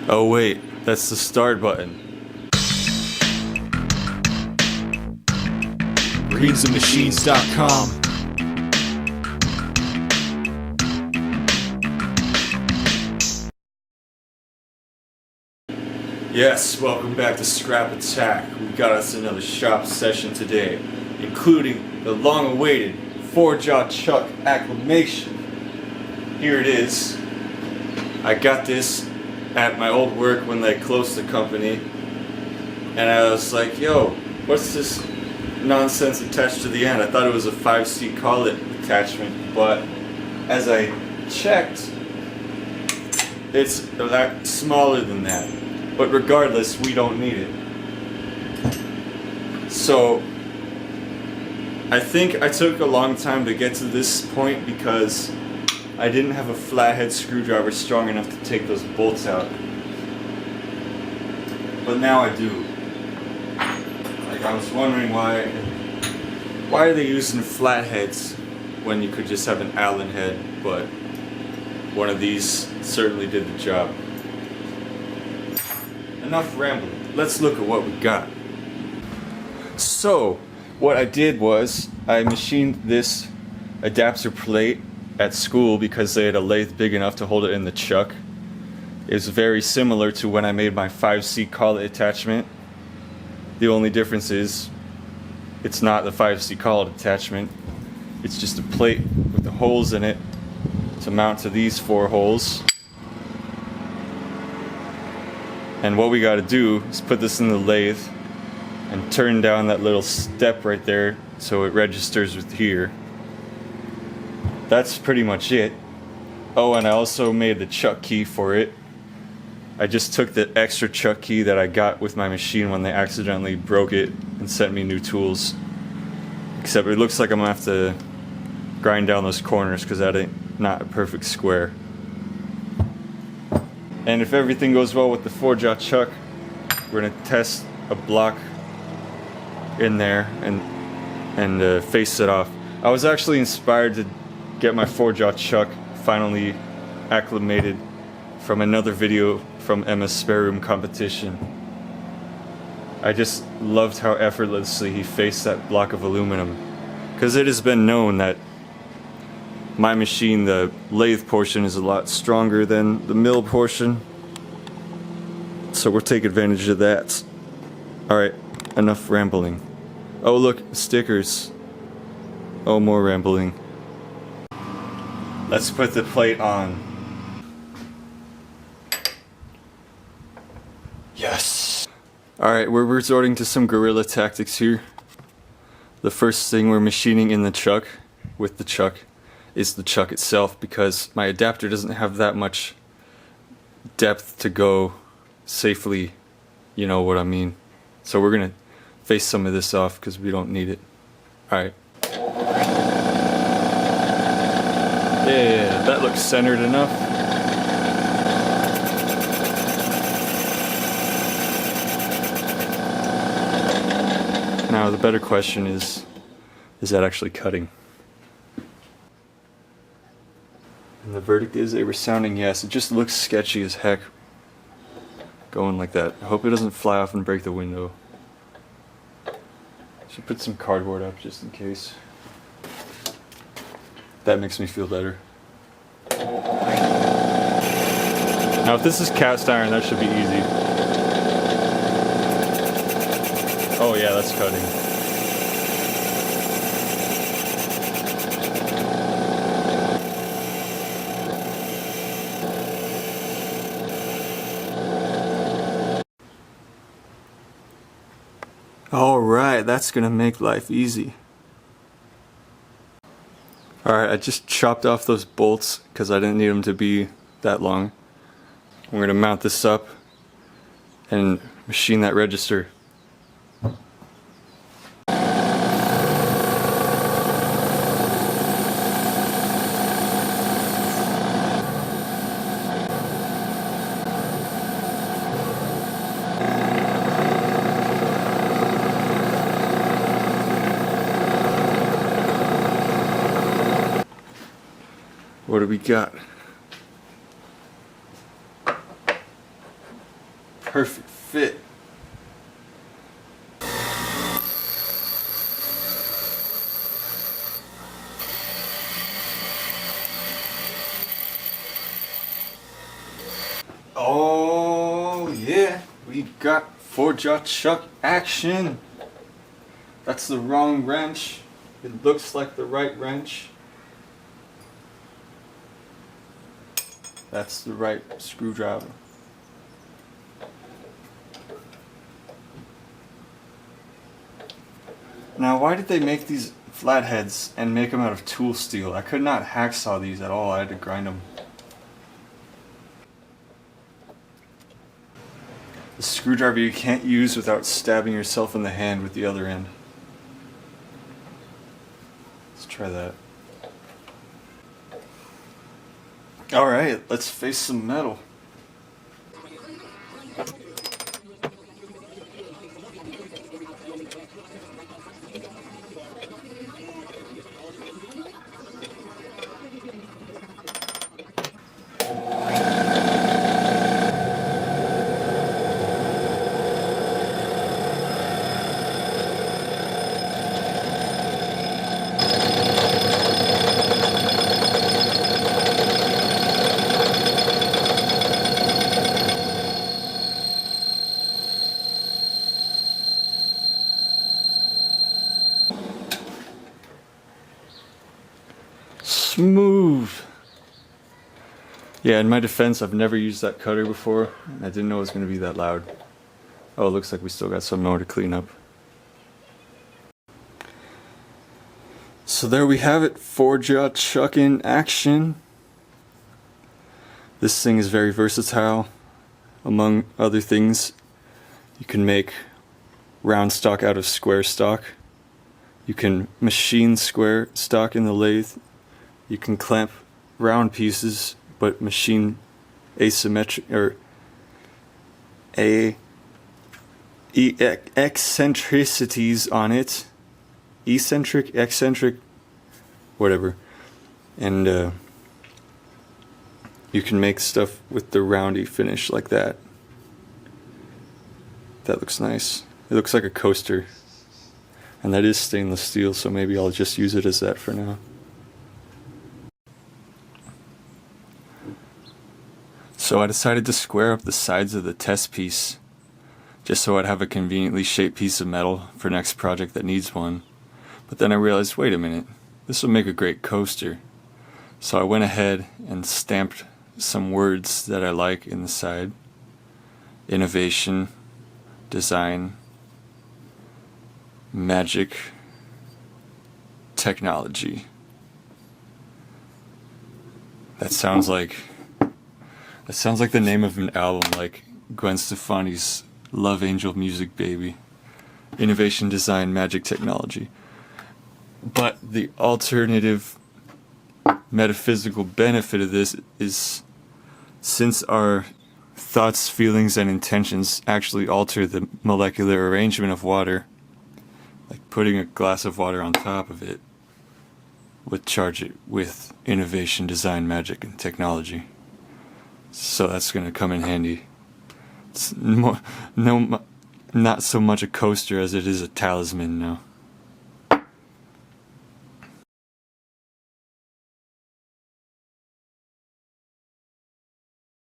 Oh wait, that's the start button. greensandmachines.com. Yes, welcome back to Scrap Attack. We got us another shop session today, including the long-awaited 4-jaw chuck acclamation. Here it is. I got this at my old work when they closed the company, and I was like, yo, what's this nonsense attached to the end? I thought it was a 5C collet attachment, but as I checked, it's a lot smaller than that. But regardless, we don't need it. So I think I took a long time to get to this point because I didn't have a flathead screwdriver strong enough to take those bolts out. But now I do. Like, I was wondering why are they using flatheads when you could just have an Allen head, but one of these certainly did the job. Enough rambling. Let's look at what we got. So, what I did was I machined this adapter plate at school because they had a lathe big enough to hold it in the chuck. It's very similar to when I made my 5C collet attachment. The only difference is it's not the 5C collet attachment. It's just a plate with the holes in it to mount to these 4 holes. And what we gotta do is put this in the lathe and turn down that little step right there so it registers with here. That's pretty much it. Oh, and I also made the chuck key for it. I just took the extra chuck key that I got with my machine when they accidentally broke it and sent me new tools. Except it looks like I'm gonna have to grind down those corners because that ain't not a perfect square. And if everything goes well with the 4-jaw chuck, we're gonna test a block in there and face it off. I was actually inspired to get my 4-jaw chuck finally acclimated from another video from Emma's spare room competition. I just loved how effortlessly he faced that block of aluminum, because it has been known that my machine, the lathe portion, is a lot stronger than the mill portion, so we'll take advantage of that. Alright, enough rambling. Oh look, stickers. Oh, more rambling. Let's put the plate on. Yes! Alright, we're resorting to some guerrilla tactics here. The first thing we're machining in the chuck, with the chuck, is the chuck itself, because my adapter doesn't have that much depth to go safely, you know what I mean. So we're gonna face some of this off because we don't need it. Alright. Yeah, that looks centered enough. Now the better question is that actually cutting? And the verdict is a resounding yes. It just looks sketchy as heck going like that. I hope it doesn't fly off and break the window. Should put some cardboard up just in case. That makes me feel better. Now if this is cast iron, that should be easy. Oh yeah, that's cutting. Alright, that's gonna make life easy. Alright, I just chopped off those bolts because I didn't need them to be that long. We're gonna mount this up and machine that register. What do we got? perfect fit. Oh yeah, we got 4-jaw chuck action. That's the wrong wrench. It looks like the right wrench. That's the right screwdriver. Now, why did they make these flatheads and make them out of tool steel? I could not hacksaw these at all. I had to grind them. The screwdriver you can't use without stabbing yourself in the hand with the other end. Let's try that. Alright, let's face some metal. Smooth. Yeah, in my defense, I've never used that cutter before. I didn't know it was going to be that loud. Oh, it looks like we still got some more to clean up. So there we have it, 4-jaw chuck in action. This thing is very versatile. Among other things, you can make round stock out of square stock. You can machine square stock in the lathe. You can clamp round pieces, but machine asymmetric or eccentricities on it. Eccentric, eccentric, whatever. And you can make stuff with the roundy finish like that. That looks nice. It looks like a coaster. And that is stainless steel, so maybe I'll just use it as that for now. So I decided to square up the sides of the test piece, just so I'd have a conveniently shaped piece of metal for next project that needs one. But then I realized, wait a minute, this will make a great coaster. So I went ahead and stamped some words that I like in the side. Innovation, design, magic, technology. That sounds like the name of an album, like Gwen Stefani's Love Angel Music Baby. Innovation, design, magic, technology. But the alternative metaphysical benefit of this is, since our thoughts, feelings, and intentions actually alter the molecular arrangement of water, like putting a glass of water on top of it would charge it with innovation, design, magic, and technology. So that's going to come in handy. It's not so much a coaster as it is a talisman now.